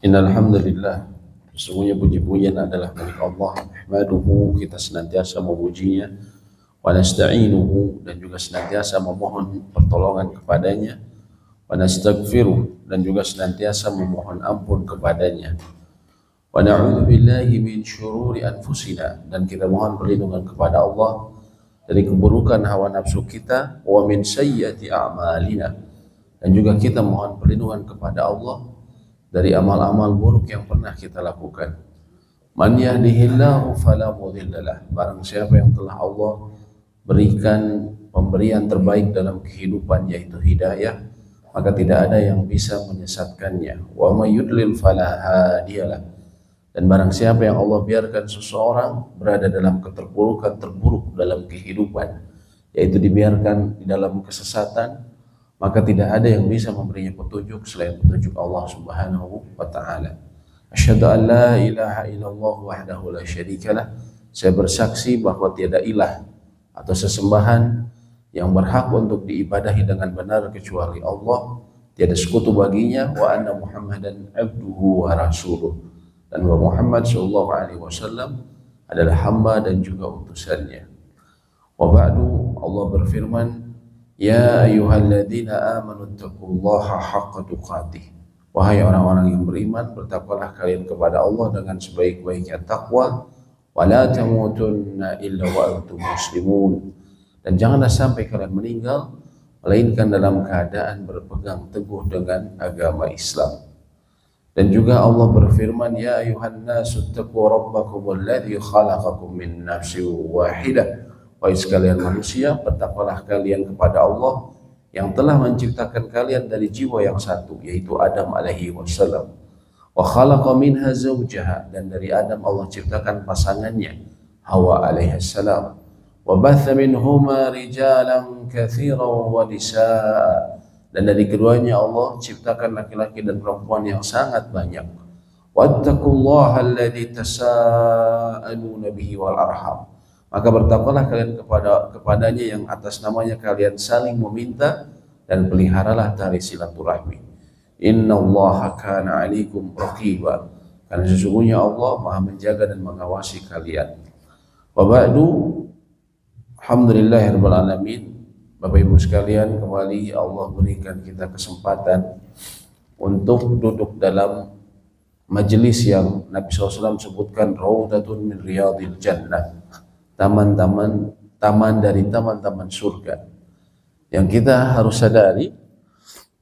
Innal hamdalillah, sesungguhnya puji-pujian adalah milik Allah. Nahmaduhu, kita senantiasa memujinya, wa nasta'inuhu, dan juga senantiasa memohon pertolongan kepadanya, wa nastaghfiruh, dan juga senantiasa memohon ampun kepadanya, wa na'udzu billahi min syururi anfusina, dan kita mohon perlindungan kepada Allah dari keburukan hawa nafsu kita, wa min sayyiati a'malina, dan juga kita mohon perlindungan kepada Allah dari amal-amal buruk yang pernah kita lakukan. Man yahdihillahu fala mudhillalah, barang siapa yang telah Allah berikan pemberian terbaik dalam kehidupan, yaitu hidayah, maka tidak ada yang bisa menyesatkannya. Wa may yudlil fala hadiyalah, dan barang siapa yang Allah biarkan seseorang berada dalam keterpurukan terburuk dalam kehidupan, yaitu dibiarkan di dalam kesesatan, maka tidak ada yang bisa memberinya petunjuk selain petunjuk Allah Subhanahu wa taala. Asyhadu an la ilaha illallah wahdahu la syarikalah. Saya bersaksi bahwa tiada ilah atau sesembahan yang berhak untuk diibadahi dengan benar kecuali Allah, tiada sekutu baginya, wa anna Muhammadan abduhu wa rasuluh, dan bahwa Muhammad sallallahu alaihi wasallam adalah hamba dan juga utusannya. Wa ba'du, Allah berfirman, ya ayyuhalladzina amanu taqullaha haqqa tuqatih. Wahai orang-orang yang beriman, bertakwalah kalian kepada Allah dengan sebaik-baiknya takwa, wa la tamutunna illa wa antum muslimun, dan janganlah sampai kalian meninggal melainkan dalam keadaan berpegang teguh dengan agama Islam. Dan juga Allah berfirman, ya ayuhan nasu taqu rabbakum alladzi khalaqakum min nafsin wahidah. Wahai sekalian manusia, bertakwalah kalian kepada Allah yang telah menciptakan kalian dari jiwa yang satu, yaitu Adam alaihi wassalam. Wa khalaqa minha zawjaha, dan dari Adam Allah ciptakan pasangannya, Hawa alaihi salam. Wa batha minhuma rijalan katsiran wa nisaa, dan dari keduanya Allah ciptakan laki-laki dan perempuan yang sangat banyak. Wattaqullaha alladzi tasaaluna bihi wal arham, maka bertakwalah kalian kepadanya yang atas namanya kalian saling meminta, dan peliharalah tali silaturahmi. Innallaha kana 'alaikum raqiba, karena sesungguhnya Allah Maha menjaga dan mengawasi kalian. Wa ba'du, alhamdulillahirabbil alamin. Bapak Ibu sekalian, kembali Allah berikan kita kesempatan untuk duduk dalam majelis yang Nabi SAW sebutkan raudatun min riyadil jannah, taman dari taman-taman surga. Yang kita harus sadari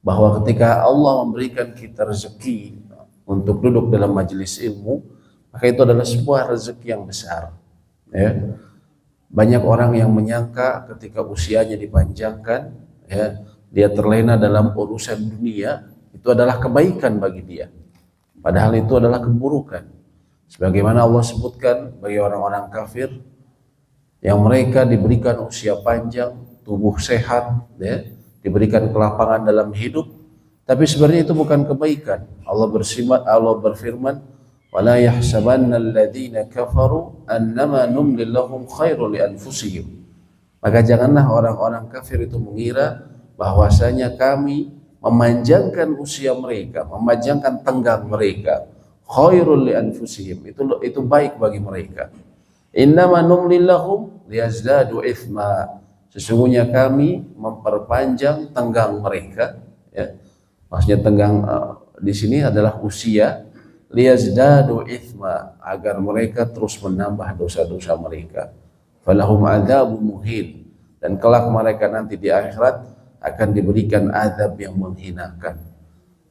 bahwa ketika Allah memberikan kita rezeki untuk duduk dalam majelis ilmu, maka itu adalah sebuah rezeki yang besar, ya. Banyak orang yang menyangka ketika usianya dipanjangkan, ya, dia terlena dalam urusan dunia, itu adalah kebaikan bagi dia, padahal itu adalah keburukan. Sebagaimana Allah sebutkan bagi orang-orang kafir yang mereka diberikan usia panjang, tubuh sehat, ya, diberikan kelapangan dalam hidup, tapi sebenarnya itu bukan kebaikan. Allah berfirman, wala yahsabanna alladhina kafaru annama numli lahum khairul li anfusihim. Maka janganlah orang-orang kafir itu mengira bahwasanya kami memanjangkan usia mereka, memanjangkan tenggang mereka, khairul li anfusihim, itu baik bagi mereka. Innama numli lahum liyazdadu ithma, sesungguhnya kami memperpanjang tenggang mereka, ya. Maksudnya tenggang di sini adalah usia, liyazdadu ithma, agar mereka terus menambah dosa-dosa mereka. Falahum adzabun muhin, dan kelak mereka nanti di akhirat akan diberikan azab yang menghinakan.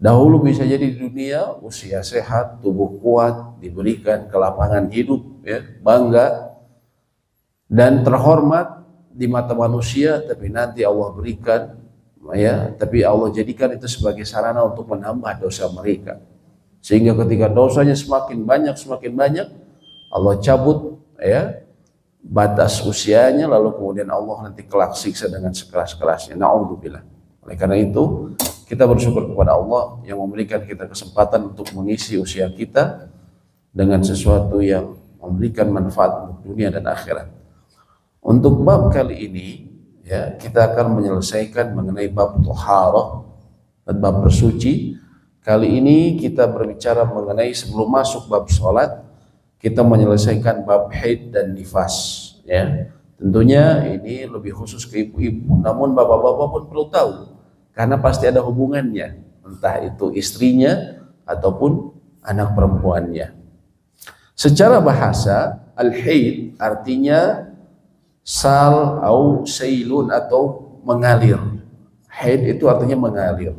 Dahulu bisa jadi di dunia usia sehat, tubuh kuat, diberikan kelapangan hidup, ya, bangga dan terhormat di mata manusia, tapi nanti Allah berikan, ya, tapi Allah jadikan itu sebagai sarana untuk menambah dosa mereka. Sehingga ketika dosanya semakin banyak, Allah cabut, ya, batas usianya, lalu kemudian Allah nanti kelak siksa dengan sekeras-kerasnya. Na'udzubillah. Oleh karena itu, kita bersyukur kepada Allah yang memberikan kita kesempatan untuk mengisi usia kita dengan sesuatu yang memberikan manfaat untuk dunia dan akhirat. Untuk bab kali ini, ya, kita akan menyelesaikan mengenai bab thaharah, bab bersuci, Kali ini kita berbicara mengenai sebelum masuk bab sholat, kita menyelesaikan bab haid dan nifas. Ya, tentunya ini lebih khusus ke ibu-ibu. Namun bapak-bapak pun perlu tahu, karena pasti ada hubungannya, entah itu istrinya ataupun anak perempuannya. Secara bahasa, al-haid artinya sal atau sailun atau mengalir. Haid itu artinya mengalir.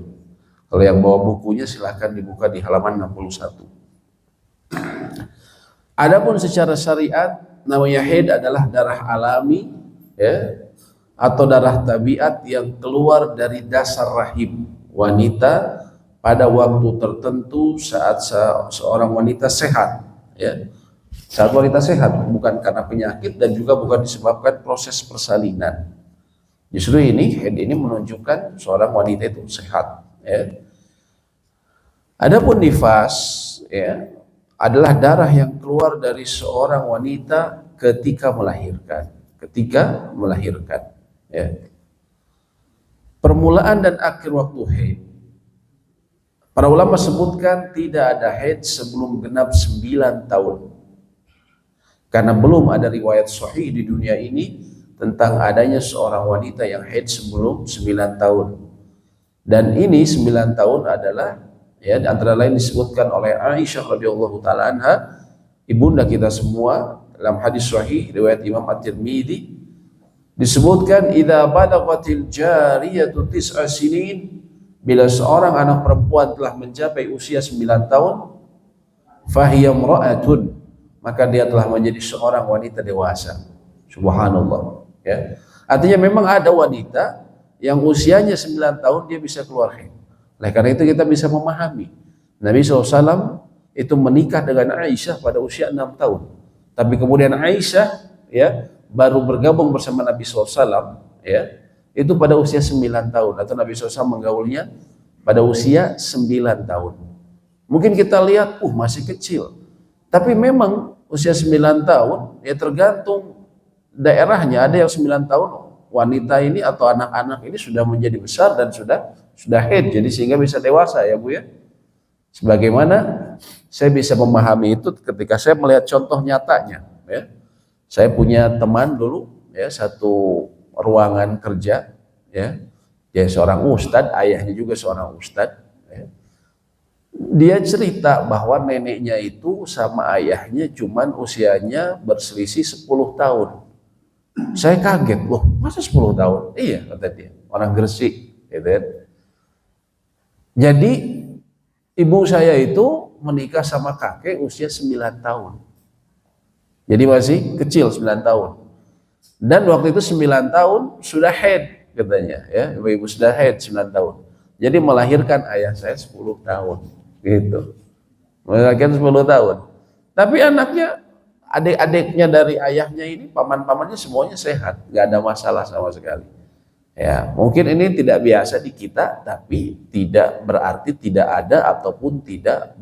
Kalau yang bawa bukunya silahkan dibuka di halaman 61. Adapun secara syariat, namanya haid adalah darah alami, ya, atau darah tabiat yang keluar dari dasar rahim wanita pada waktu tertentu saat seorang wanita sehat, ya. Saat wanita sehat, bukan karena penyakit dan juga bukan disebabkan proses persalinan. Justru ini haid ini menunjukkan seorang wanita itu sehat, ya. Adapun nifas, ya, adalah darah yang keluar dari seorang wanita ketika melahirkan. Ya. Permulaan dan akhir waktu haid. Para ulama sebutkan tidak ada haid sebelum genap 9 tahun. Karena belum ada riwayat sahih di dunia ini tentang adanya seorang wanita yang haid sebelum 9 tahun. Dan ini 9 tahun adalah, ya, antara lain disebutkan oleh Aisyah radhiyallahu taala anha, ibunda kita semua, dalam hadis sahih riwayat Imam At-Tirmidzi disebutkan idza balaghatil jariyatu 9 sinin, bila seorang anak perempuan telah mencapai usia 9 tahun, fahiya imra'atun, maka dia telah menjadi seorang wanita dewasa. Subhanallah, ya. Artinya memang ada wanita yang usianya 9 tahun dia bisa keluar haid. Oleh karena itu kita bisa memahami Nabi SAW itu menikah dengan Aisyah pada usia 6 tahun. Tapi kemudian Aisyah, ya, baru bergabung bersama Nabi SAW, ya, itu pada usia 9 tahun. Atau Nabi SAW menggaulnya pada usia 9 tahun. Mungkin kita lihat, masih kecil. Tapi memang usia 9 tahun, ya tergantung daerahnya. Ada yang 9 tahun wanita ini atau anak-anak ini sudah menjadi besar dan sudah haid, jadi sehingga bisa dewasa, ya Bu, ya. Sebagaimana saya bisa memahami itu ketika saya melihat contoh nyatanya, ya. Saya punya teman dulu, ya, satu ruangan kerja, ya. Dia seorang ustadz, ayahnya juga seorang ustadz, ya. Dia cerita bahwa neneknya itu sama ayahnya cuman usianya berselisih 10 tahun. Saya kaget, loh masa 10 tahun? Iya, kata dia, orang Gresik, gitu kan. Jadi ibu saya itu menikah sama kakek usia 9 tahun. Jadi masih kecil 9 tahun. Dan waktu itu 9 tahun sudah haid katanya, ya, ibu-ibu sudah haid 9 tahun. Jadi melahirkan ayah saya 10 tahun, gitu. Melahirkan 10 tahun. Tapi anaknya, adik-adiknya dari ayahnya ini, paman-pamannya semuanya sehat, nggak ada masalah sama sekali. Ya, mungkin ini tidak biasa di kita, tapi tidak berarti tidak ada ataupun tidak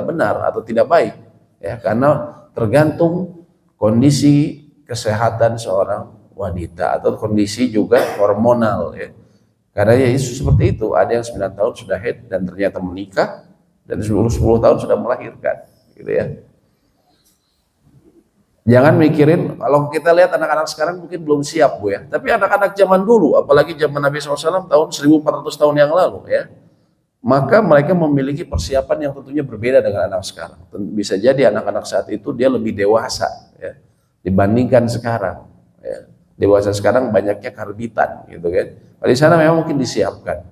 benar atau tidak baik. Ya, karena tergantung kondisi kesehatan seorang wanita atau kondisi juga hormonal. Ya. Karena ya seperti itu, ada yang 9 tahun sudah haid dan ternyata menikah, dan 10 tahun sudah melahirkan, gitu ya. Jangan mikirin, kalau kita lihat anak-anak sekarang mungkin belum siap, Bu, ya. Tapi anak-anak zaman dulu, apalagi zaman Nabi SAW tahun 1400 tahun yang lalu, ya, maka mereka memiliki persiapan yang tentunya berbeda dengan anak sekarang. Bisa jadi anak-anak saat itu dia lebih dewasa, ya, dibandingkan sekarang. Ya. Dewasa sekarang banyaknya karbitan, gitu kan. Di sana memang mungkin disiapkan.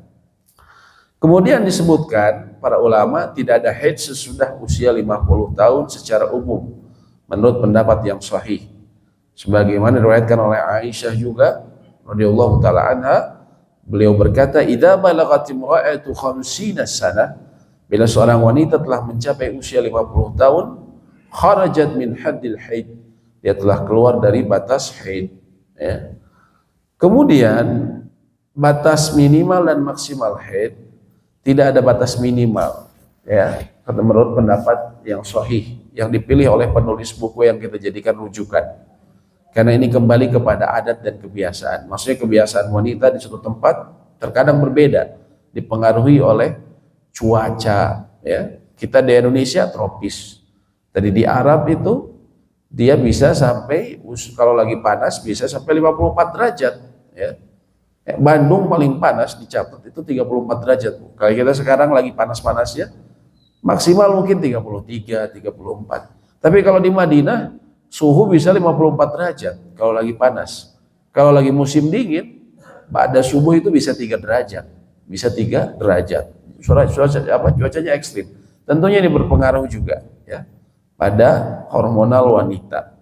Kemudian disebutkan para ulama tidak ada haid sesudah usia 50 tahun secara umum, menurut pendapat yang sahih, sebagaimana diriwayatkan oleh Aisyah juga radhiyallahu taala anha, beliau berkata, idza balaghat imra'atu 50 sanah, bila seorang wanita telah mencapai usia 50 tahun, kharajat min haddil haid, dia telah keluar dari batas haid, ya. Kemudian batas minimal dan maksimal haid, tidak ada batas minimal, ya, menurut pendapat yang sahih yang dipilih oleh penulis buku yang kita jadikan rujukan. Karena ini kembali kepada adat dan kebiasaan. Maksudnya kebiasaan wanita di suatu tempat terkadang berbeda, dipengaruhi oleh cuaca, ya. Kita di Indonesia tropis. Tadi di Arab itu dia bisa sampai, kalau lagi panas bisa sampai 54 derajat, ya. Bandung paling panas dicatat itu 34 derajat. Kalau kita sekarang lagi panas-panasnya maksimal mungkin 33, 34. Tapi kalau di Madinah suhu bisa 54 derajat kalau lagi panas. Kalau lagi musim dingin, pada subuh itu bisa 3 derajat. Bisa 3 derajat. Cuacanya ekstrim. Tentunya ini berpengaruh juga, ya, pada hormonal wanita.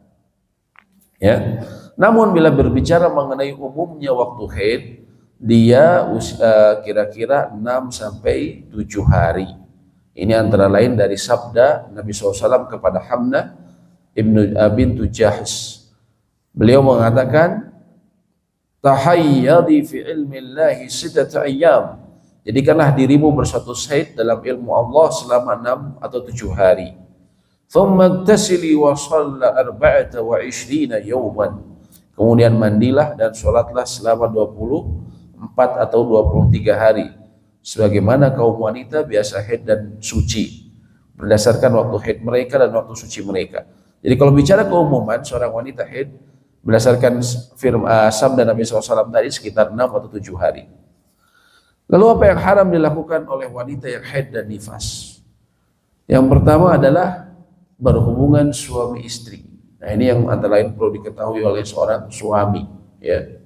Ya. Namun bila berbicara mengenai umumnya waktu haid, dia kira-kira 6 sampai 7 hari. Ini antara lain dari sabda Nabi SAW kepada Hamnah bintu Jahsh. Beliau mengatakan, tahayyadi fi ilmillahi sittata ayyam. Jadikanlah dirimu berstatus haid dalam ilmu Allah selama 6 atau 7 hari. Thumma igtasili wa shalla 24 yawman. Kemudian mandilah dan sholatlah selama 24 atau 23 hari. Sebagaimana kaum wanita biasa haid dan suci, berdasarkan waktu haid mereka dan waktu suci mereka. Jadi kalau bicara keumuman seorang wanita haid, berdasarkan sabda Nabi SAW tadi sekitar 6 atau 7 hari. Lalu apa yang haram dilakukan oleh wanita yang haid dan nifas? Yang pertama adalah berhubungan suami istri. Nah, ini yang antara lain perlu diketahui oleh seorang suami, ya.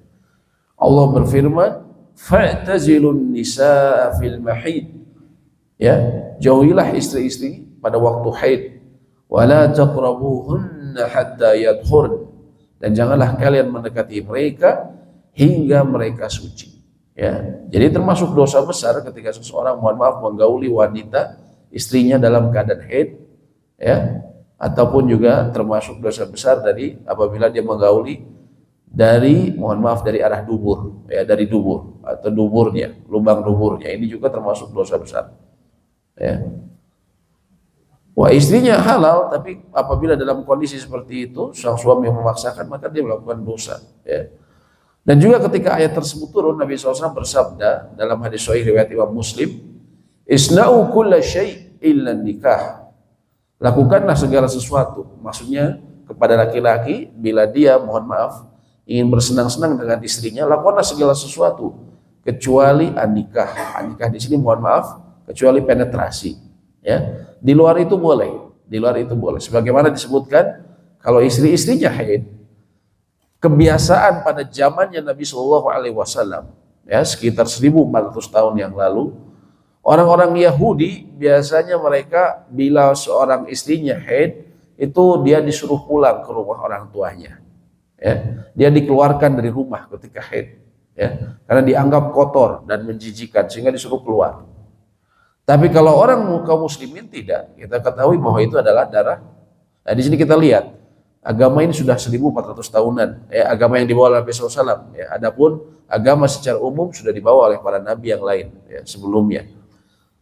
Allah berfirman, fa'tazilun nisaa fil mahid. Ya, jauhilah istri-istri pada waktu haid. Wala taqrabuhunna hatta yadhurn. Dan janganlah kalian mendekati mereka hingga mereka suci. Ya, jadi termasuk dosa besar ketika seseorang, mohon maaf, menggauli wanita istrinya dalam keadaan haid, ya, ataupun juga termasuk dosa besar dari apabila dia menggauli dari, mohon maaf, dari arah dubur, ya, dari dubur atau duburnya, lubang duburnya. Ini juga termasuk dosa besar. Ya. Wah, istrinya halal, tapi apabila dalam kondisi seperti itu sang suami yang memaksakan, maka dia melakukan dosa. Ya. Dan juga ketika ayat tersebut turun, Nabi SAW bersabda dalam hadis sahih riwayat Imam Muslim, isna'u kulla syai' illa nikah. Lakukanlah segala sesuatu, maksudnya kepada laki-laki bila dia, mohon maaf, ingin bersenang-senang dengan istrinya, lakukanlah segala sesuatu kecuali anikah. Anikah di sini, mohon maaf, kecuali penetrasi. Ya, di luar itu boleh, di luar itu boleh. Sebagaimana disebutkan, kalau istri-istrinya haid, kebiasaan pada zamannya Nabi SAW, ya, sekitar 1400 tahun yang lalu, orang-orang Yahudi biasanya mereka bila seorang istrinya haid itu dia disuruh pulang ke rumah orang tuanya, ya, dia dikeluarkan dari rumah ketika haid, ya, karena dianggap kotor dan menjijikan sehingga disuruh keluar. Tapi kalau orang kaum muslimin tidak, kita ketahui bahwa itu adalah darah. Nah, di sini kita lihat agama ini sudah 1400 tahunan, ya, agama yang dibawa oleh Nabi SAW. Ya, adapun agama secara umum sudah dibawa oleh para nabi yang lain, ya, sebelumnya.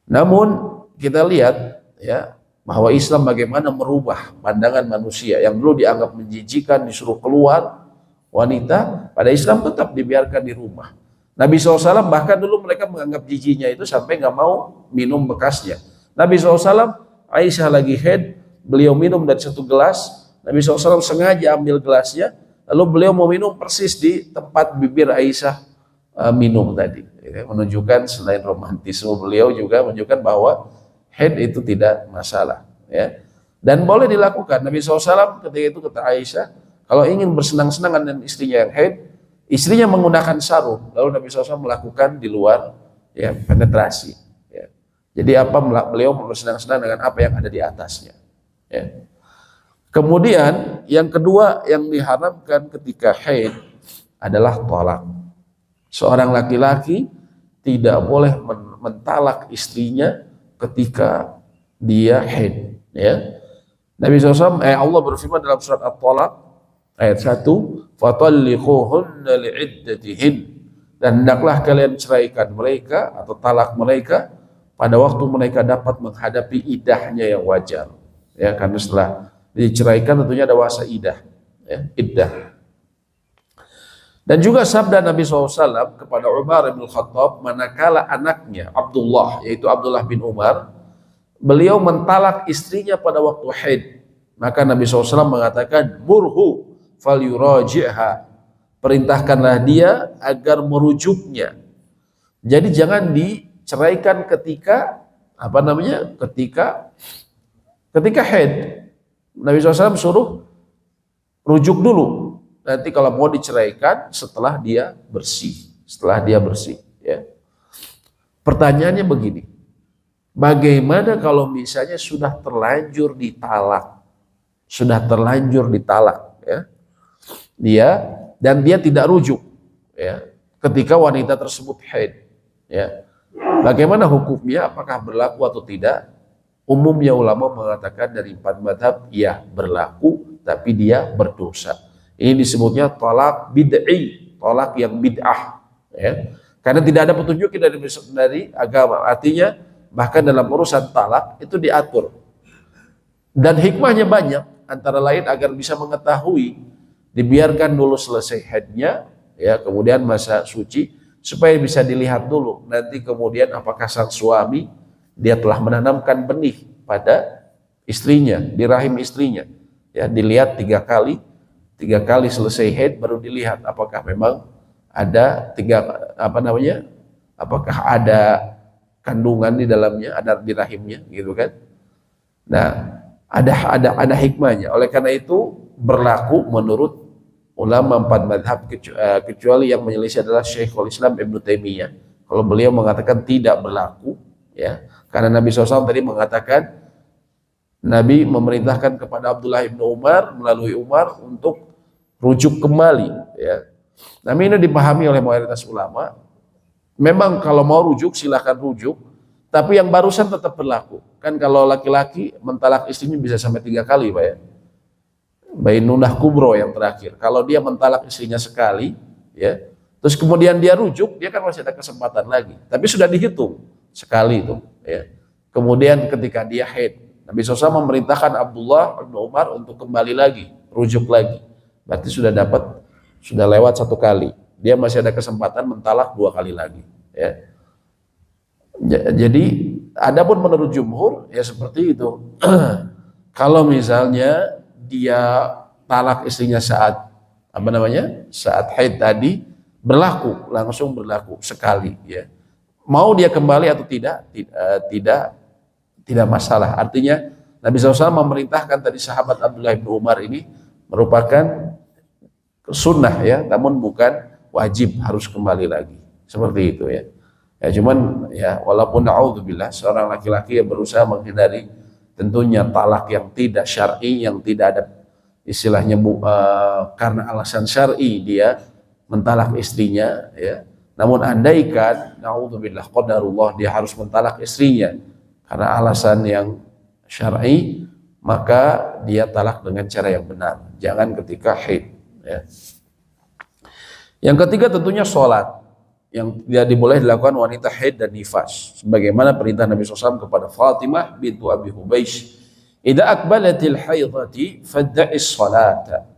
Namun kita lihat, ya, bahwa Islam bagaimana merubah pandangan manusia yang dulu dianggap menjijikan, disuruh keluar wanita, pada Islam tetap dibiarkan di rumah. Nabi SAW bahkan dulu mereka menganggap jijinya itu sampai nggak mau minum bekasnya. Nabi SAW, Aisyah lagi haid, beliau minum dari satu gelas, Nabi SAW sengaja ambil gelasnya, lalu beliau mau minum persis di tempat bibir Aisyah minum tadi. Menunjukkan selain romantisme beliau juga menunjukkan bahwa haid itu tidak masalah. Ya. Dan boleh dilakukan. Nabi SAW ketika itu kata Aisyah, kalau ingin bersenang-senang dengan istrinya yang haid, istrinya menggunakan sarung, lalu Nabi SAW melakukan di luar, ya, penetrasi. Ya. Jadi beliau bersenang-senang dengan apa yang ada di atasnya. Ya. Kemudian yang kedua yang diharamkan ketika haid adalah talak. Seorang laki-laki tidak boleh mentalak istrinya ketika dia haid. Ya. Nabi SAW, Allah berfirman dalam surat At-Talaq ayat 1, fatalliquhunna li'iddatihin, dan hendaklah kalian ceraikan mereka atau talak mereka pada waktu mereka dapat menghadapi idahnya yang wajar. Ya, karena setelah diceraikan tentunya ada masa idah, ya, iddah. Dan juga sabda Nabi SAW kepada Umar bin Khattab manakala anaknya Abdullah, yaitu Abdullah bin Umar, beliau mentalak istrinya pada waktu haid, maka Nabi SAW mengatakan murhu falyuraji'ha, perintahkanlah dia agar merujuknya. Jadi jangan diceraikan ketika ketika haid. Nabi SAW suruh rujuk dulu. Nanti kalau mau diceraikan setelah dia bersih, ya. Pertanyaannya begini, bagaimana kalau misalnya sudah terlanjur ditalak, ya, dia tidak rujuk, ya, ketika wanita tersebut haid, ya, bagaimana hukumnya? Apakah berlaku atau tidak? Umumnya ulama mengatakan dari 4 mazhab, ya berlaku, tapi dia berdosa. Ini disebutnya talak bid'i, talak yang bid'ah, ya. Karena tidak ada petunjuk dari agama. Artinya bahkan dalam urusan talak itu diatur. Dan hikmahnya banyak, antara lain agar bisa mengetahui, dibiarkan dulu selesai haidnya, ya, kemudian masa suci, supaya bisa dilihat dulu nanti kemudian apakah sang suami dia telah menanamkan benih pada istrinya, di rahim istrinya. Ya, dilihat 3 kali selesai haid baru dilihat apakah memang ada apakah ada kandungan di dalamnya, ada di rahimnya, gitu kan. Nah, ada hikmahnya. Oleh karena itu berlaku menurut ulama 4 mazhab, kecuali yang menyelisih adalah Syekhul Islam Ibnu Taimiyah. Kalau beliau mengatakan tidak berlaku, ya, karena Nabi SAW tadi mengatakan Nabi memerintahkan kepada Abdullah bin Umar melalui Umar untuk rujuk kembali, ya. Namun ini dipahami oleh mayoritas ulama. Memang kalau mau rujuk silakan rujuk, tapi yang barusan tetap berlaku. Kan kalau laki-laki mentalak istrinya bisa sampai 3 kali, Pak, ya. Bainunah kubro yang terakhir. Kalau dia mentalak istrinya sekali, ya, terus kemudian dia rujuk, dia kan masih ada kesempatan lagi. Tapi sudah dihitung sekali itu, ya. Kemudian ketika dia haid, Nabi SAW memerintahkan Abdullah bin Umar untuk kembali lagi, rujuk lagi. Berarti sudah lewat 1 kali. Dia masih ada kesempatan mentalak 2 kali lagi, ya. Jadi, adapun menurut jumhur ya seperti itu. Kalau misalnya dia talak istrinya saat saat haid tadi, langsung berlaku sekali, ya. Mau dia kembali atau tidak masalah. Artinya Nabi SAW memerintahkan tadi sahabat Abdullah bin Umar ini merupakan sunnah, ya, namun bukan wajib harus kembali lagi. Seperti itu, ya. Ya cuman ya walaupun naudzubillah seorang laki-laki yang berusaha menghindari tentunya talak yang tidak syar'i, yang tidak ada istilahnya karena alasan syar'i dia mentalak istrinya, ya. Namun andaikan naudzubillah qadarullah dia harus mentalak istrinya karena alasan yang syar'i, maka dia talak dengan cara yang benar, jangan ketika haid, ya. Yang ketiga tentunya sholat, yang tidak boleh dilakukan wanita haid dan nifas, sebagaimana perintah Nabi SAW kepada Fatimah bintu Abi Hubeish, idza aqbalatil haidati fadda'is salata,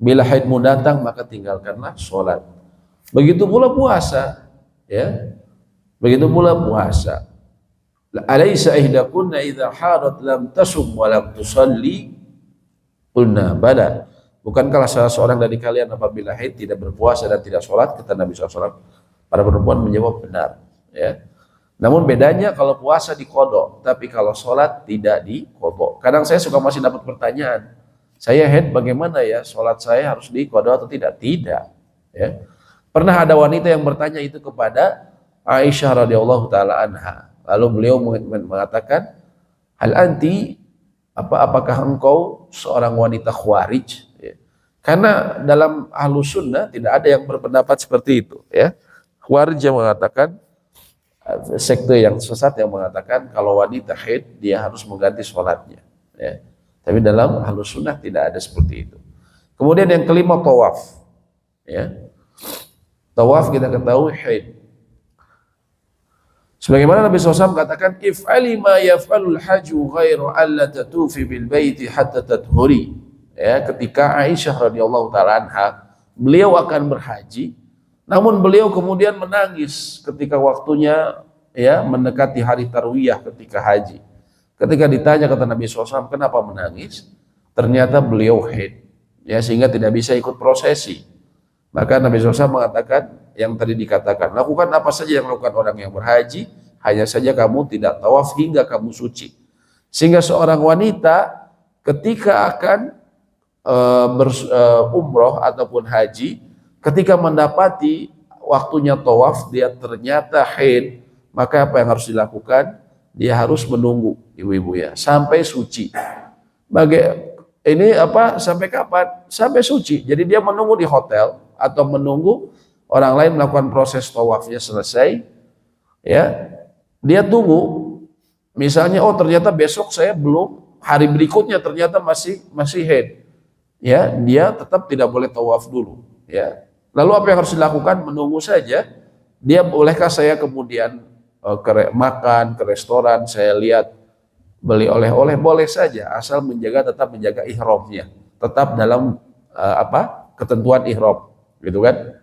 bila haidmu datang maka tinggalkanlah sholat. Begitu pula puasa, ya. Begitu pula puasa. Alaysa ihdakunna idza hadat lam tasum wa lam tusalli? Qulna bala. Bukankah salah seorang dari kalian apabila haid tidak berpuasa dan tidak sholat? Kata Nabi SAW. Para perempuan menjawab benar, ya. Namun bedanya kalau puasa diqodho, tapi kalau sholat tidak diqodho. Kadang saya masih dapat pertanyaan, saya haid bagaimana ya? Sholat saya harus diqodho atau tidak? Tidak, ya. Pernah ada wanita yang bertanya itu kepada Aisyah radhiyallahu taala anha. Lalu beliau mengatakan, hal anti, apakah engkau seorang wanita khawarij? Ya. Karena dalam ahlus sunnah tidak ada yang berpendapat seperti itu, ya. Khawarij yang mengatakan, sekte yang sesat yang mengatakan kalau wanita haid dia harus mengganti sholatnya, ya. Tapi dalam ahlus sunnah tidak ada seperti itu. Kemudian yang kelima tawaf, ya. Tawaf kita ketahui haid. Sebagaimana Nabi SAW katakan, if'ali ma yaf'alul haju ghairu alla tatufi bil baiti hatta tadhuri. Ya, ketika Aisyah radhiyallahu taala anha beliau akan berhaji, namun beliau kemudian menangis ketika waktunya ya mendekati hari tarwiyah ketika haji. Ketika ditanya kata Nabi SAW, kenapa menangis? Ternyata beliau haid, ya sehingga tidak bisa ikut prosesi. Maka Nabi SAW mengatakan yang tadi dikatakan, lakukan apa saja yang lakukan orang yang berhaji, hanya saja kamu tidak tawaf hingga kamu suci. Sehingga seorang wanita ketika akan umroh ataupun haji, ketika mendapati waktunya tawaf dia ternyata haid, maka apa yang harus dilakukan? Dia harus menunggu, ibu-ibu ya, sampai suci. Ini apa? Sampai kapan? Sampai suci. Jadi dia menunggu di hotel atau menunggu orang lain melakukan proses tawafnya selesai, ya. Dia tunggu. Misalnya, oh ternyata besok saya belum, hari berikutnya ternyata masih haid. Ya, dia tetap tidak boleh tawaf dulu, ya. Lalu apa yang harus dilakukan? Menunggu saja. Dia bolehkah saya kemudian makan ke restoran, saya lihat beli oleh-oleh, boleh saja asal tetap menjaga ihramnya, tetap dalam ketentuan ihram, gitu kan.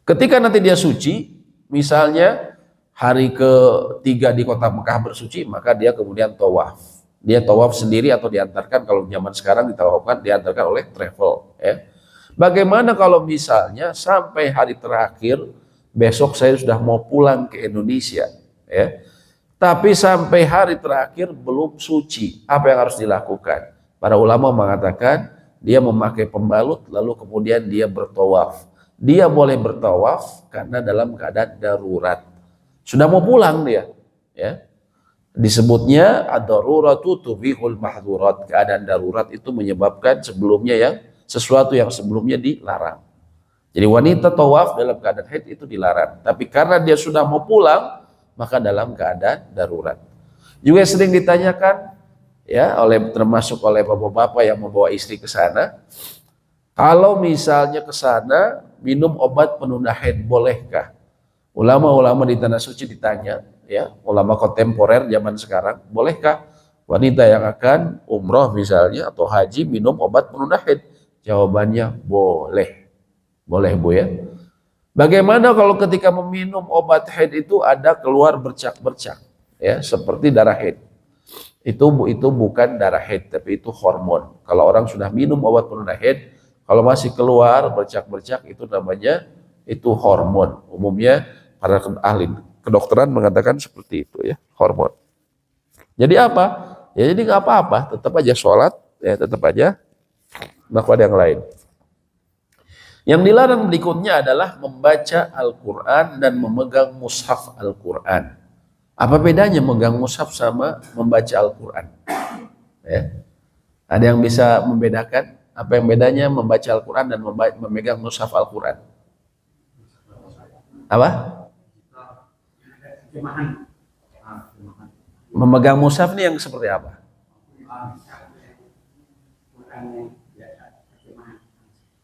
Ketika nanti dia suci, misalnya hari ketiga di kota Mekah bersuci, maka dia kemudian tawaf. Dia tawaf sendiri atau diantarkan, kalau zaman sekarang diantarkan oleh travel, ya. Bagaimana kalau misalnya sampai hari terakhir, besok saya sudah mau pulang ke Indonesia, ya, tapi sampai hari terakhir belum suci, apa yang harus dilakukan? Para ulama mengatakan dia memakai pembalut lalu kemudian dia bertawaf. Dia boleh bertawaf karena dalam keadaan darurat. Sudah mau pulang dia, ya. Disebutnya ad-daruratu tubihul mahdhurat. Keadaan darurat itu menyebabkan sesuatu yang sebelumnya dilarang. Jadi wanita tawaf dalam keadaan haid itu dilarang. Tapi karena dia sudah mau pulang, maka dalam keadaan darurat. Juga sering ditanyakan ya termasuk oleh bapak-bapak yang membawa istri ke sana, kalau misalnya ke sana minum obat penunda haid bolehkah? Ulama-ulama di tanah suci ditanya, ya, ulama kontemporer zaman sekarang, bolehkah wanita yang akan umroh misalnya atau haji minum obat penunda haid? Jawabannya boleh. Boleh, Bu, ya. Bagaimana kalau ketika meminum obat haid itu ada keluar bercak-bercak, ya, seperti darah haid. Itu bukan darah haid, tapi itu hormon. Kalau orang sudah minum obat penunda haid, kalau masih keluar bercak-bercak itu namanya hormon. Umumnya para ahli kedokteran mengatakan seperti itu, ya, hormon. Jadi apa? Ya jadi nggak apa-apa, tetap aja sholat, ya tetap aja melakukan yang lain. Yang dilarang berikutnya adalah membaca Al-Quran dan memegang mushaf Al-Quran. Apa bedanya memegang mushaf sama membaca Al-Quran? Ya. Ada yang bisa membedakan? Apa yang bedanya membaca Al-Quran dan memegang mushaf Al-Quran? Apa? Memegang mushaf ini yang seperti apa?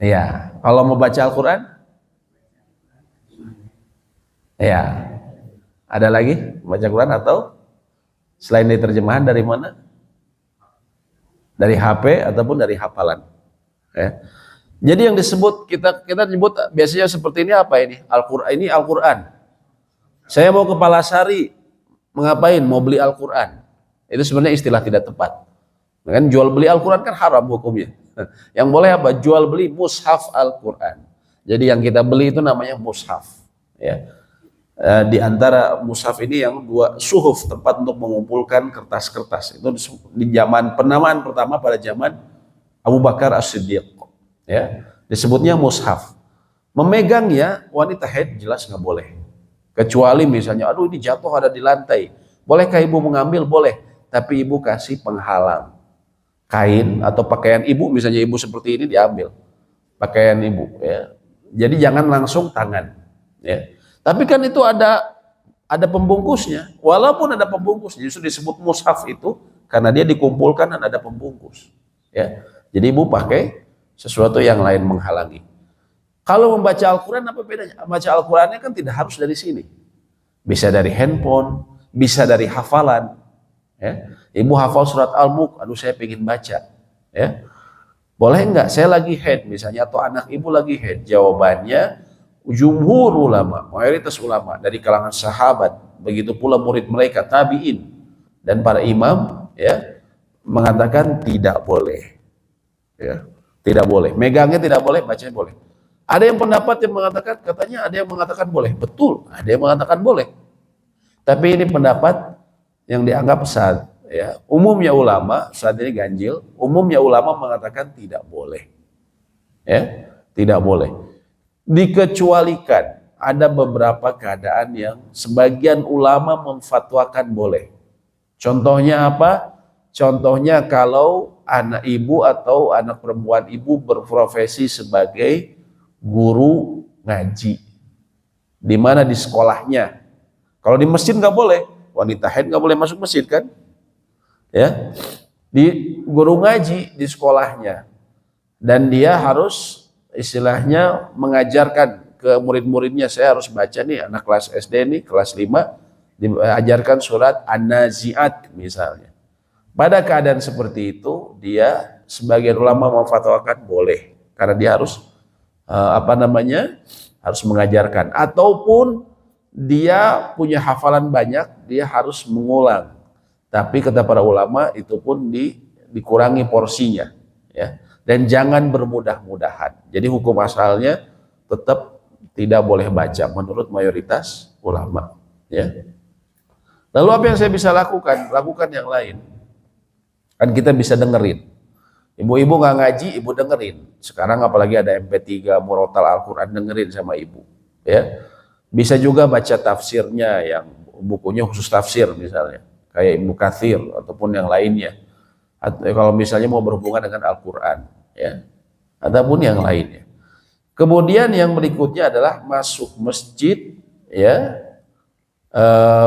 Iya, kalau mau baca Al-Quran, ya, ada lagi baca Quran atau selain dari terjemahan dari mana? Dari HP ataupun dari hafalan. Ya. Jadi yang disebut kita nyebut biasanya seperti ini apa ini? Al-Quran. Ini Al-Quran. Saya mau ke Palasari, mengapain? Mau beli Al-Quran. Itu sebenarnya istilah tidak tepat. Kan jual beli Al-Quran kan haram hukumnya. Yang boleh apa? Jual beli mushaf Al-Quran. Jadi yang kita beli itu namanya mushaf. Ya. Di antara mushaf ini yang dua suhuf, tempat untuk mengumpulkan kertas-kertas. Itu di zaman penamaan pertama pada zaman Abu Bakar As-Siddiq. Ya. Disebutnya mushaf. Memegangnya wanita haid jelas nggak boleh. Kecuali misalnya, aduh ini jatuh ada di lantai. Bolehkah ibu mengambil? Boleh. Tapi ibu kasih penghalang. Kain atau pakaian ibu, misalnya ibu seperti ini diambil pakaian ibu, ya. Jadi jangan langsung tangan, ya. Tapi kan itu ada pembungkusnya. Walaupun ada pembungkusnya, justru disebut mushaf itu karena dia dikumpulkan dan ada pembungkus, ya. Jadi ibu pakai sesuatu yang lain menghalangi. Kalau membaca Al-Quran apa bedanya? Baca Al-Qurannya kan tidak harus dari sini, bisa dari handphone, bisa dari hafalan. Ya. Ibu hafal surat Al-Mulk, aduh saya pengen baca, ya. Boleh nggak saya lagi haid misalnya, atau anak ibu lagi haid? Jawabannya, jumhur ulama, mayoritas ulama dari kalangan sahabat, begitu pula murid mereka tabi'in dan para imam, ya, mengatakan tidak boleh, ya, tidak boleh. Megangnya tidak boleh, bacanya boleh. Ada yang pendapat yang mengatakan, katanya ada yang mengatakan boleh, betul, ada yang mengatakan boleh. Tapi ini pendapat yang dianggap sesat. Ya, umumnya ulama saat ini ganjil. Umumnya ulama mengatakan tidak boleh. Ya, tidak boleh. Dikecualikan ada beberapa keadaan yang sebagian ulama memfatwakan boleh. Contohnya apa? Contohnya kalau anak ibu atau anak perempuan ibu berprofesi sebagai guru ngaji, di mana di sekolahnya. Kalau di masjid nggak boleh, wanita haid nggak boleh masuk masjid kan? Ya, di guru ngaji di sekolahnya, dan dia harus istilahnya mengajarkan ke murid-muridnya. Saya harus baca nih, anak kelas SD nih, kelas 5, diajarkan surat An-Nazi'at misalnya. Pada keadaan seperti itu, dia sebagian ulama memfatwakan boleh, karena dia harus harus mengajarkan, ataupun dia punya hafalan banyak, dia harus mengulang. Tapi kata para ulama itu pun dikurangi porsinya, ya. Dan jangan bermudah-mudahan. Jadi hukum asalnya tetap tidak boleh baca menurut mayoritas ulama, ya. Lalu apa yang saya bisa lakukan? Lakukan yang lain. Kan kita bisa dengerin. Ibu-ibu nggak ngaji, ibu dengerin. Sekarang apalagi ada MP3 murotal Al-Quran, dengerin sama ibu, ya. Bisa juga baca tafsirnya, yang bukunya khusus tafsir misalnya, kayak Ibnu Katsir ataupun yang lainnya. Atau kalau misalnya mau berhubungan dengan Al-Quran, ya, ataupun yang lainnya. Kemudian yang berikutnya adalah masuk masjid, ya,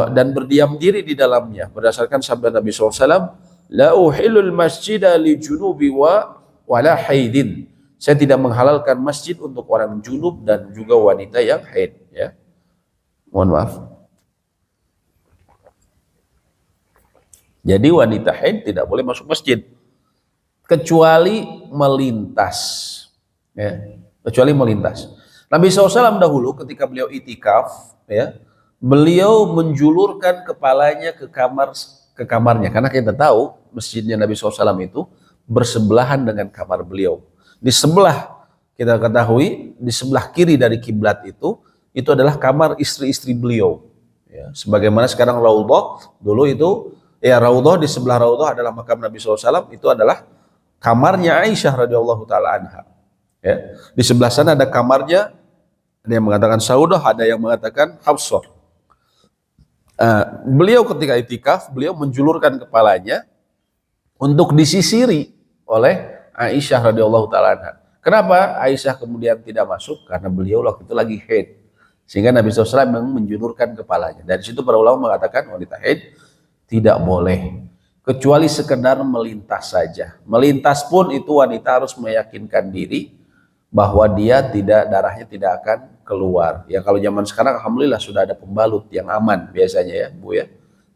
dan berdiam diri di dalamnya berdasarkan sabda Nabi SAW, la uhillul masjida li junubi wala haidin. Saya tidak menghalalkan masjid untuk orang junub dan juga wanita yang haid, ya. Mohon maaf. Jadi wanita haid tidak boleh masuk masjid kecuali melintas, ya. Kecuali melintas. Nabi SAW dahulu ketika beliau itikaf, ya, beliau menjulurkan kepalanya ke kamarnya, karena kita tahu masjidnya Nabi SAW itu bersebelahan dengan kamar beliau. Di sebelah, kita ketahui di sebelah kiri dari kiblat itu adalah kamar istri-istri beliau, ya. Sebagaimana sekarang Raudhah, dulu itu, ya, Raudhah, di sebelah Raudhah adalah makam Nabi SAW, itu adalah kamarnya Aisyah radhiyallahu taala anha, ya. Di sebelah sana ada kamarnya, ada yang mengatakan Saudah, ada yang mengatakan Hafsah. Beliau ketika itikaf, beliau menjulurkan kepalanya untuk disisiri oleh Aisyah radhiyallahu taala anha. Kenapa Aisyah kemudian tidak masuk? Karena beliau waktu itu lagi haid, sehingga Nabi SAW memang menjulurkan kepalanya. Dari situ para ulama mengatakan wanita haid tidak boleh, kecuali sekedar melintas saja. Melintas pun itu wanita harus meyakinkan diri bahwa dia darahnya tidak akan keluar. Ya kalau zaman sekarang alhamdulillah sudah ada pembalut yang aman biasanya, ya Bu, ya.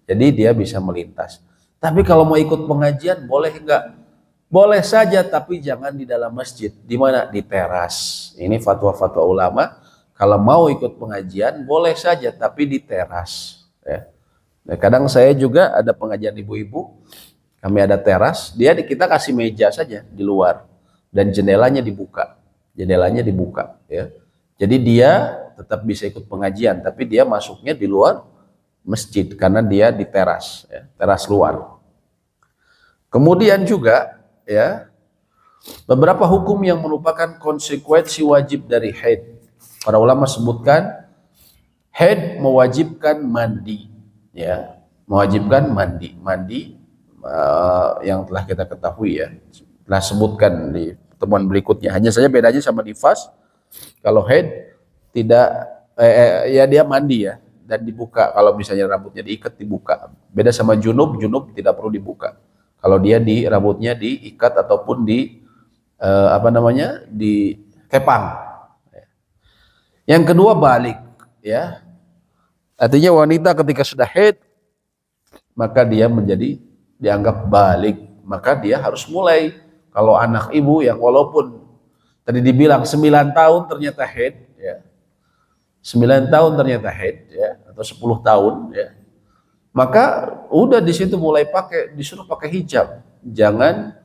Jadi dia bisa melintas. Tapi kalau mau ikut pengajian boleh enggak? Boleh saja, tapi jangan di dalam masjid. Di mana? Di teras. Ini fatwa-fatwa ulama. Kalau mau ikut pengajian boleh saja, tapi di teras, ya. Nah, kadang saya juga ada pengajian ibu-ibu, kami ada teras, kita kasih meja saja di luar dan jendelanya dibuka. Jendelanya dibuka, ya. Jadi dia tetap bisa ikut pengajian, tapi dia masuknya di luar masjid karena dia di teras, ya, teras luar. Kemudian juga, ya, beberapa hukum yang merupakan konsekuensi wajib dari haid. Para ulama sebutkan haid mewajibkan mandi, ya, mewajibkan mandi yang telah kita ketahui, ya, telah sebutkan di pertemuan berikutnya. Hanya saja bedanya sama nifas, kalau haid tidak, ya dia mandi, ya, dan dibuka. Kalau misalnya rambutnya diikat dibuka. Beda sama junub tidak perlu dibuka. Kalau dia rambutnya diikat ataupun dikepang. Yang kedua balik, ya. Artinya wanita ketika sudah haid maka dia dianggap balik, maka dia harus mulai Kalau anak ibu yang walaupun tadi dibilang 9 tahun ternyata haid, ya, 9 tahun ternyata haid, ya, atau 10 tahun, ya, maka udah di situ mulai disuruh pakai hijab. Jangan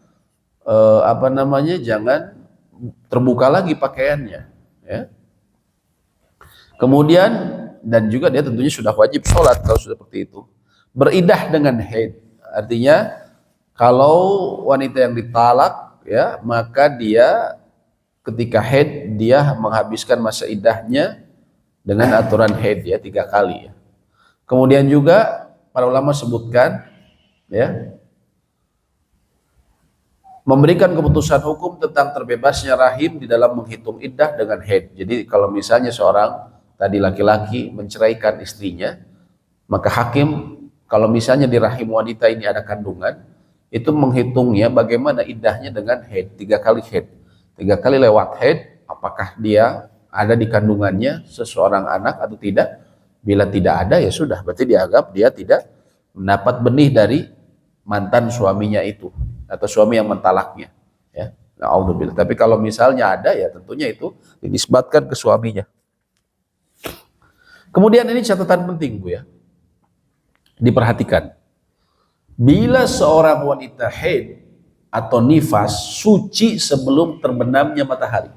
jangan terbuka lagi pakaiannya, ya. Kemudian dan juga dia tentunya sudah wajib sholat kalau sudah seperti itu. Beridah dengan haid, artinya kalau wanita yang ditalak, ya, maka dia ketika haid dia menghabiskan masa iddahnya dengan aturan haid, ya, 3 kali, ya. Kemudian juga para ulama sebutkan, ya, memberikan keputusan hukum tentang terbebasnya rahim di dalam menghitung iddah dengan haid. Jadi kalau misalnya seorang tadi laki-laki menceraikan istrinya, maka hakim kalau misalnya di rahim wanita ini ada kandungan, itu menghitungnya bagaimana iddahnya dengan haid, 3 kali haid. 3 kali lewat haid, apakah dia ada di kandungannya seseorang anak atau tidak. Bila tidak ada, ya sudah, berarti dianggap dia tidak mendapat benih dari mantan suaminya itu atau suami yang mentalaknya, ya. Na'udzubillah. Tapi kalau misalnya ada, ya tentunya itu dinisbatkan ke suaminya. Kemudian ini catatan penting, Bu, ya, diperhatikan. Bila seorang wanita haid atau nifas suci sebelum terbenamnya matahari.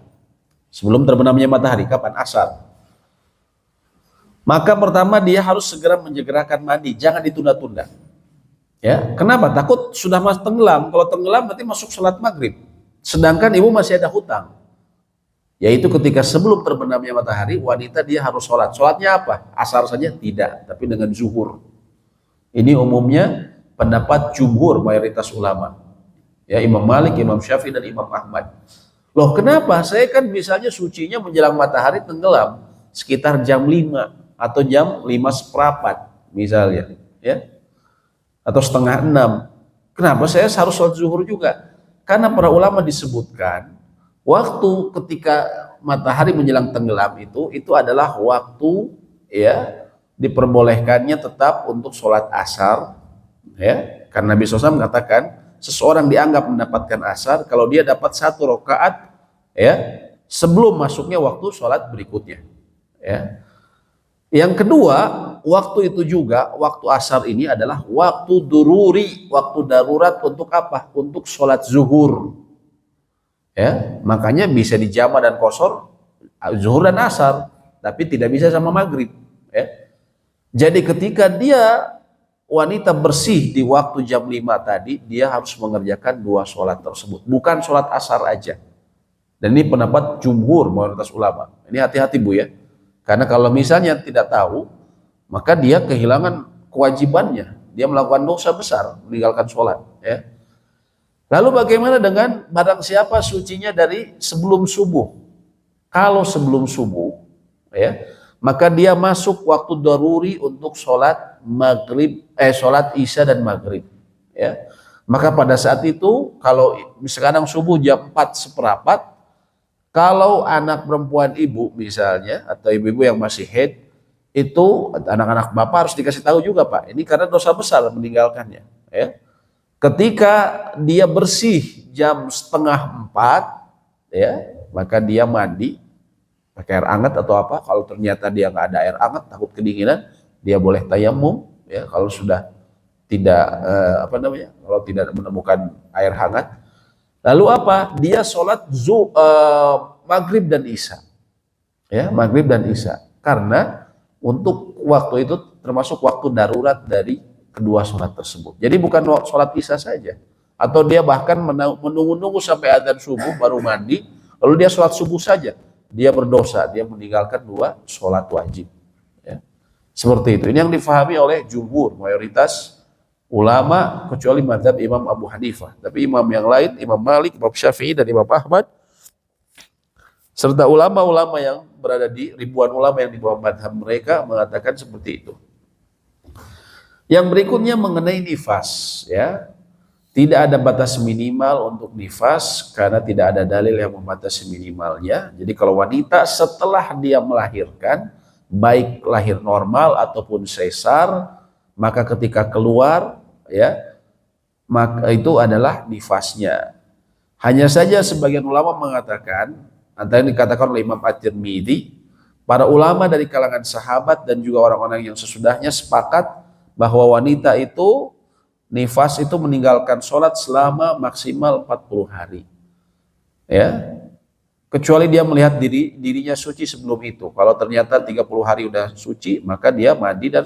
Sebelum terbenamnya matahari, kapan? Asar. Maka pertama dia harus segera menyegerakan mandi, jangan ditunda-tunda. Ya, kenapa? Takut sudah tenggelam. Kalau tenggelam berarti masuk sholat maghrib. Sedangkan ibu masih ada hutang. Yaitu ketika sebelum terbenamnya matahari, wanita dia harus sholat. Sholatnya apa? Asar saja? Tidak, tapi dengan zuhur. Ini umumnya pendapat jumhur mayoritas ulama. Ya, Imam Malik, Imam Syafi'i, dan Imam Ahmad. Loh, kenapa? Saya kan misalnya sucinya menjelang matahari tenggelam sekitar jam 5 atau jam 5:15 misalnya, ya, atau setengah 6. Kenapa saya harus sholat zuhur juga? Karena para ulama disebutkan waktu ketika matahari menjelang tenggelam itu adalah waktu, ya, diperbolehkannya tetap untuk sholat asar, ya, karena Nabi SAW mengatakan seseorang dianggap mendapatkan asar kalau dia dapat 1 rakaat, ya, sebelum masuknya waktu sholat berikutnya, ya. Yang kedua, waktu itu juga, waktu asar ini adalah waktu dururi, waktu darurat untuk apa? Untuk sholat zuhur. Ya, makanya bisa dijama dan qashar zuhur dan asar, tapi tidak bisa sama maghrib. Ya. Jadi ketika dia wanita bersih di waktu jam 5 tadi, dia harus mengerjakan 2 sholat tersebut, bukan sholat asar aja. Dan ini pendapat jumhur mayoritas ulama. Ini hati-hati, Bu, ya. Karena kalau misalnya tidak tahu, maka dia kehilangan kewajibannya. Dia melakukan dosa besar, meninggalkan sholat. Ya. Lalu bagaimana dengan barang siapa sucinya dari sebelum subuh? Kalau sebelum subuh, ya, maka dia masuk waktu daruri untuk sholat maghrib, sholat isya dan maghrib. Ya. Maka pada saat itu, kalau sekarang subuh jam 4:15, kalau anak perempuan ibu misalnya, atau ibu-ibu yang masih haid, itu anak-anak bapak harus dikasih tahu juga, Pak. Ini karena dosa besar meninggalkannya. Ya. Ketika dia bersih jam 3:30, ya, maka dia mandi pakai air hangat atau apa. Kalau ternyata dia nggak ada air hangat, takut kedinginan, dia boleh tayamum. Ya, kalau sudah tidak kalau tidak menemukan air hangat. Lalu apa? Dia sholat maghrib dan isya, ya, maghrib dan isya. Karena untuk waktu itu termasuk waktu darurat dari kedua sholat tersebut. Jadi bukan sholat isya saja. Atau dia bahkan menunggu-nunggu sampai adzan subuh baru mandi, lalu dia sholat subuh saja. Dia berdosa, dia meninggalkan 2 sholat wajib. Ya. Seperti itu. Ini yang difahami oleh jumhur mayoritas ulama, kecuali mazhab Imam Abu Hanifah. Tapi imam yang lain, Imam Malik, Imam Syafi'i, dan Imam Ahmad, serta ulama-ulama yang berada di ribuan ulama yang di bawah mazhab mereka mengatakan seperti itu. Yang berikutnya mengenai nifas, ya. Tidak ada batas minimal untuk nifas karena tidak ada dalil yang membatasi minimalnya. Jadi kalau wanita setelah dia melahirkan, baik lahir normal ataupun sesar, maka ketika keluar, ya, maka itu adalah nifasnya. Hanya saja sebagian ulama mengatakan, antara yang dikatakan oleh Imam At-Tirmidzi, para ulama dari kalangan sahabat dan juga orang-orang yang sesudahnya sepakat bahwa wanita itu nifas itu meninggalkan sholat selama maksimal 40 hari. Ya, kecuali dia melihat dirinya suci sebelum itu. Kalau ternyata 30 hari udah suci, maka dia mandi dan